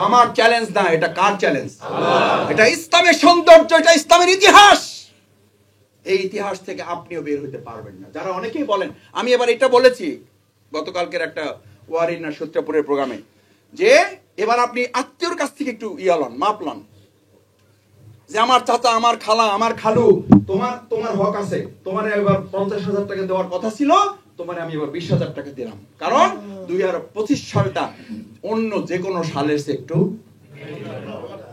আমার চ্যালেঞ্জ না, এটা কার চ্যালেঞ্জ? এটা ইসলামের সৌন্দর্য, এটা ইসলামের ইতিহাস। এই ইতিহাস থেকে আপনিও বের হতে পারবেন না। যারা অনেকেই বলেন, আমি এবার এটা বলেছি গতকালকের একটা ওয়ারিনা সূত্রপুরের প্রোগ্রামে, যে এবার আপনি আত্মীয়র কাছ থেকে একটু ইয়ালন মাপলান, যে আমার চাচা, আমার খালা, আমার খালু, তোমার হক আছে, তোমার এবার 50,000 টাকা দেওয়ার কথা ছিল, তোমার আমি এবার 20,000 টাকা দিলাম। কারণ 2025 সালটা অন্য যে কোনো সালের চেয়ে একটু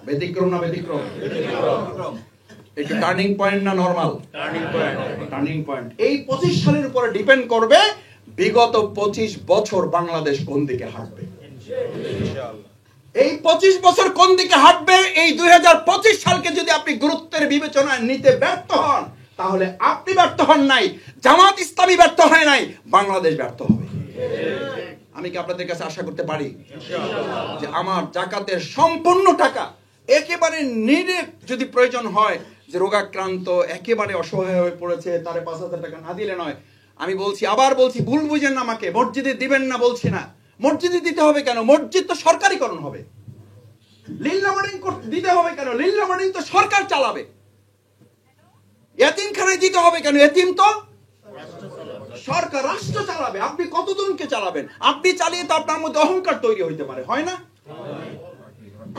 ব্যতিক্রম না ব্যতিক্রম? একটু টার্নিং পয়েন্ট না নরমাল? Turning point. এই 25 সালের উপরে ডিপেন্ড করবে বিগত 25 বছর বাংলাদেশ কোন দিকে হাঁটবে। এই 25 বছর কোন দিকে হাঁটবে, এই 2025 সালকে যদি আপনি গুরুত্বের বিবেচনায় নিতে ব্যর্থ হন, তাহলে আপনি ব্যর্থ হন নাই, জামাত ইসলামী ব্যর্থ হয় নাই, বাংলাদেশ ব্যর্থ হবে। আমি কি আপনাদের কাছে আশা করতে পারি যে আমার যাকাতের সম্পূর্ণ টাকা একেবারে নিডেড, যদি প্রয়োজন হয় যে রোগাক্রান্ত একেবারে অসহায় হয়ে পড়েছে, তারে 5,000 টাকা না দিলে নয়। আমি বলছি, আবার বলছি, ভুল বুঝেন না আমাকে, মসজিদে দিবেন না বলছি না। মসজিদে দিতে হবে কেন? মসজিদ তো সরকারিকরণ হবে। লিল্লা মার্ডিং দিতে হবে কেন? লিল্লা মার্ডিং তো সরকার চালাবে। এতিমখানায় দিতে হবে কেন? এতিম তো সরকার, রাষ্ট্র চালাবে। আপনি কতজনকে চালাবেন? আপনি চালিয়ে তো আপনার মধ্যে অহংকার তৈরি হইতে পারে, হয় না?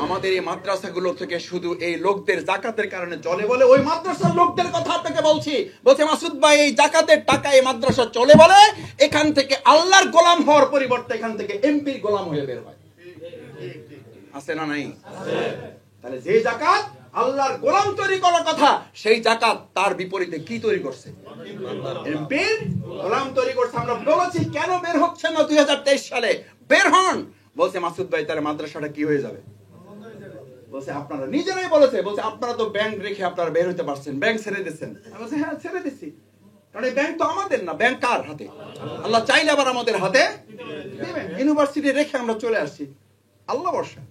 আমাদের এই মাদ্রাসাগুলো থেকে শুধু এই লোকদের জাকাতের কারণে চলে বলে, ওই মাদ্রাসার লোকদের কথা আপনাকে বলছে মাসুদ ভাই, এই জাকাতের টাকা এই মাদ্রাসা চলে বলে এখান থেকে আল্লাহর গোলাম হওয়ার পরিবর্তে এখান থেকে এমপির গোলাম হয়ে বের হয়। আছে না নাই? তাহলে যে জাকাত আল্লাহর গোলাম তৈরি করার কথা, সেই জাকাত তার বিপরীতে কি তৈরি করছে? এমপির গোলাম তৈরি করছে। আমরা বলেছি কেন বের হচ্ছে না 2023 সালে? বের হন। বলছে মাসুদ ভাই, তার মাদ্রাসাটা কি হয়ে যাবে? বলছে আপনারা নিজেরাই বলেছে, বলছে আপনারা তো ব্যাংক রেখে আপনারা বের হতে পারছেন, ব্যাংক ছেড়ে দিচ্ছেন। বলছে হ্যাঁ ছেড়ে দিচ্ছি, কারণ এই ব্যাংক তো আমাদের না। ব্যাংক কার হাতে? আল্লাহ চাইলে আবার আমাদের হাতে দেবেন। ইউনিভার্সিটি রেখে আমরা চলে আসছি, আল্লাহ বর্ষা।